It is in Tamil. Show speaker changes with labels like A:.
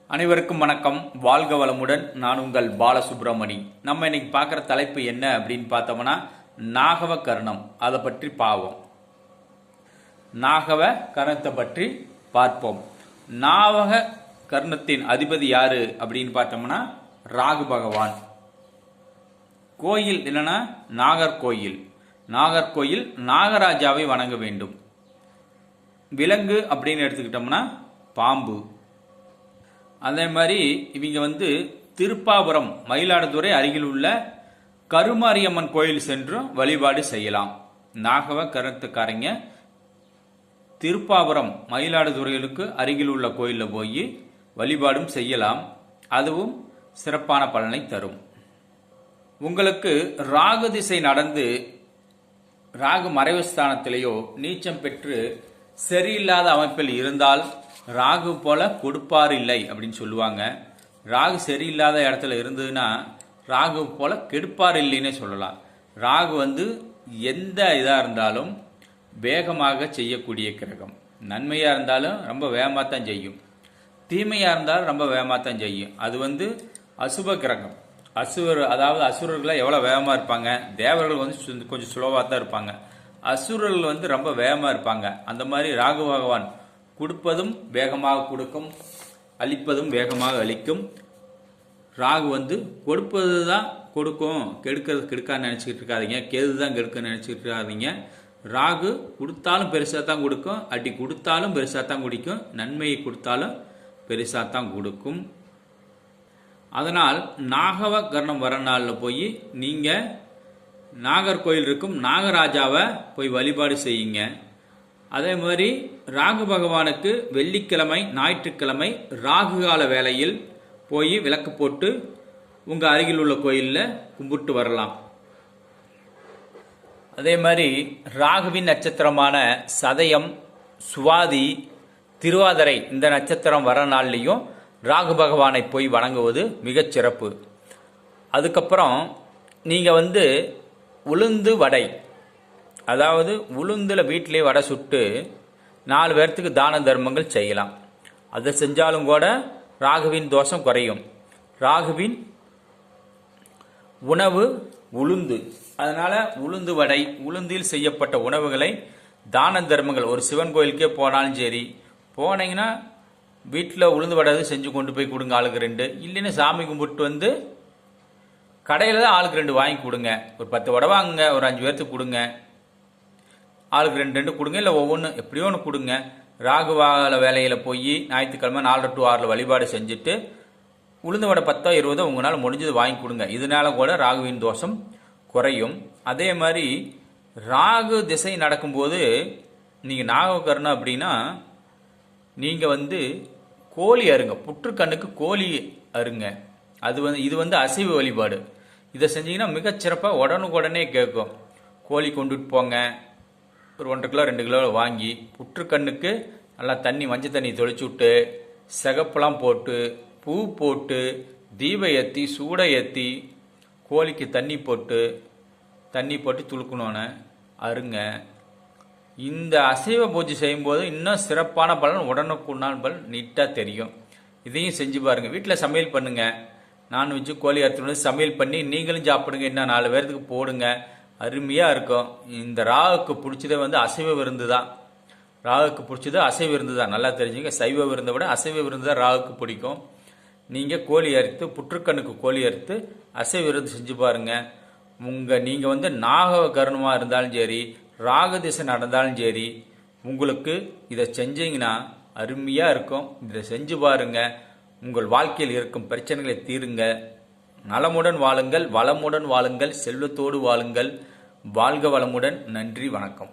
A: அனைவருக்கும் வணக்கம். வாழ்க வளமுடன். நான் உங்கள் பாலசுப்ரமணி. நம்ம இன்னைக்கு பார்க்குற தலைப்பு என்ன அப்படின்னு பார்த்தோம்னா நாகவ கர்ணம். அதை பற்றி பார்ப்போம். நாகவ கர்ணத்தை பற்றி பார்ப்போம். நாகவ கர்ணத்தின் அதிபதி யாரு அப்படின்னு பார்த்தோம்னா ராகு பகவான். கோயில் இல்லைன்னா நாகர்கோயில். நாகர்கோயில் நாகராஜாவை வணங்க வேண்டும். விலங்கு அப்படின்னு எடுத்துக்கிட்டோம்னா பாம்பு. அதே மாதிரி இவங்க திருப்பாபுரம் மயிலாடுதுறை அருகில் உள்ள கருமாரியம்மன் கோயில் சென்றும் வழிபாடு செய்யலாம். நாகவ கர்ணத்துக்காரங்க திருப்பாபுரம் மயிலாடுதுறைகளுக்கு அருகில் உள்ள கோயிலில் போய் வழிபாடும் செய்யலாம். அதுவும் சிறப்பான பலனை தரும். உங்களுக்கு ராகு திசை நடந்து ராகு மறைவு ஸ்தானத்திலேயோ நீச்சம் பெற்று சரியில்லாத அமைப்பில் இருந்தால் ராகு போல கொடுப்பார் இல்லை அப்படின்னு சொல்லுவாங்க. ராகு சரியில்லாத இடத்துல இருந்ததுன்னா ராகு போல கெடுப்பார் இல்லைன்னே சொல்லலாம். ராகு எந்த இதாக இருந்தாலும் வேகமாக செய்யக்கூடிய கிரகம். நன்மையாக இருந்தாலும் ரொம்ப வேகமாக தான் செய்யும், தீமையாக இருந்தாலும் ரொம்ப வேகமாக தான் செய்யும். அது அசுப கிரகம். அதாவது அசுரர்கள் எவ்வளோ வேகமாக இருப்பாங்க, தேவர்கள் கொஞ்சம் சுலவாக தான் இருப்பாங்க. அசுரர்கள் ரொம்ப வேகமாக இருப்பாங்க. அந்த மாதிரி ராகு பகவான் கொடுப்பதும் வேகமாக கொடுக்கும், அழிப்பதும் வேகமாக அழிக்கும். ராகு கொடுப்பது தான் கொடுக்கும், கெடுக்கிறது கெடுக்கான்னு நினச்சிக்கிட்டு இருக்காதீங்க. கேது தான் கெடுக்க நினச்சிக்கிட்டு இருக்காதீங்க. ராகு கொடுத்தாலும் பெருசாக தான் கொடுக்கும், அடி கொடுத்தாலும் பெருசாக தான் குடிக்கும், நன்மையை கொடுத்தாலும் பெருசாக தான் கொடுக்கும். அதனால் நாகவ கர்ணம் வர நாளில் போய் நீங்கள் நாகர்கோயில் இருக்கும் நாகராஜாவை போய் வழிபாடு செய்யுங்க. அதே மாதிரி ராகு பகவானுக்கு வெள்ளிக்கிழமை ஞாயிற்றுக்கிழமை ராகு கால வேளையில் போய் விளக்கு போட்டு உங்கள் அருகில் உள்ள கோயிலில் கும்பிட்டு வரலாம். அதே மாதிரி ராகுவின் நட்சத்திரமான சதயம், சுவாதி, திருவாதிரை இந்த நட்சத்திரம் வர நாள்லையும் ராகு பகவானை போய் வணங்குவது மிகச் சிறப்பு. அதுக்கப்புறம் நீங்கள் உளுந்து வடை, அதாவது உளுந்தில் வீட்டிலே வடை சுட்டு 4 பேர்த்துக்கு தான தர்மங்கள் செய்யலாம். அதை செஞ்சாலும் கூட ராகுவின் தோஷம் குறையும். ராகுவின் உணவு உளுந்து. அதனால் உளுந்து வடை, உளுந்தில் செய்யப்பட்ட உணவுகளை தான தர்மங்கள், ஒரு சிவன் கோயிலுக்கே போனாலும் சரி, போனீங்கன்னா வீட்டில் உளுந்து வடை செஞ்சு கொண்டு போய் கொடுங்க ஆளுக்கு 2. இல்லைன்னா சாமி கும்பிட்டு கடையில் தான் ஆளுக்கு 2 வாங்கி கொடுங்க. ஒரு 10 வடை வாங்குங்க, ஒரு 5 பேர்த்துக்கு கொடுங்க. ஆளுக்கு 2 கொடுங்க, இல்லை ஒவ்வொன்று எப்படியோ ஒன்று கொடுங்க. ராகு வாகல வேலையில் போய் ஞாயிற்றுக்கிழமை 4 to 6 வழிபாடு செஞ்சுட்டு உளுந்து வடை 10 20 உங்களால் முடிஞ்சது வாங்கி கொடுங்க. இதனால கூட ராகுவின் தோஷம் குறையும். அதே மாதிரி ராகு திசை நடக்கும்போது நீங்கள் நாககர்ணம் அப்படின்னா நீங்கள் கோழி அருங்க, புற்றுக்கண்ணுக்கு கோழி அருங்க. இது அசைவ வழிபாடு. இதை செஞ்சீங்கன்னா மிகச்சிறப்பாக உடனுக்குடனே கேட்கும். கோழி கொண்டுட்டு போங்க, ஒரு 1.5 கிலோ 2 கிலோ வாங்கி புற்றுக்கண்ணுக்கு நல்லா தண்ணி, மஞ்சள் தண்ணி தொளிச்சு விட்டு சிகப்பெல்லாம் போட்டு பூ போட்டு தீப ஏற்றி சூடை ஏற்றி கோழிக்கு தண்ணி போட்டு துளுக்கணுன்னு அருங்க. இந்த அசைவ பூஜை செய்யும்போது இன்னும் சிறப்பான பலன், உடனுக்குண்டான பலன் நீட்டாக தெரியும். இதையும் செஞ்சு பாருங்கள். வீட்டில் சமையல் பண்ணுங்கள். நான்வெஜ் கோழி அறுத்துட்டு சமையல் பண்ணி நீங்களும் சாப்பிடுங்க. இன்னும் 4 பேர்த்துக்கு போடுங்க. அருமையாக இருக்கும். இந்த ராகுக்கு பிடிச்சதே அசைவ விருந்து தான். ராகுக்கு பிடிச்சது அசைவ விருந்து தான். நல்லா தெரிஞ்சுங்க. சைவ விருந்தை விட அசைவ விருந்து தான் ராகுக்கு பிடிக்கும். நீங்கள் கோழி அறுத்து, புற்றுக்கண்ணுக்கு கோழி அறுத்து அசைவ விருந்து செஞ்சு பாருங்கள். நீங்கள் நாக கருணமாக இருந்தாலும் சரி, ராகு திசை நடந்தாலும் சரி, உங்களுக்கு இதை செஞ்சீங்கன்னா அருமையாக இருக்கும். இதை செஞ்சு பாருங்கள். உங்கள் வாழ்க்கையில் இருக்கும் பிரச்சனைகளை தீருங்க. நலமுடன் வாழுங்கள், வளமுடன் வாழுங்கள், செல்வத்தோடு வாழுங்கள். வாழ்க வளமுடன். நன்றி, வணக்கம்.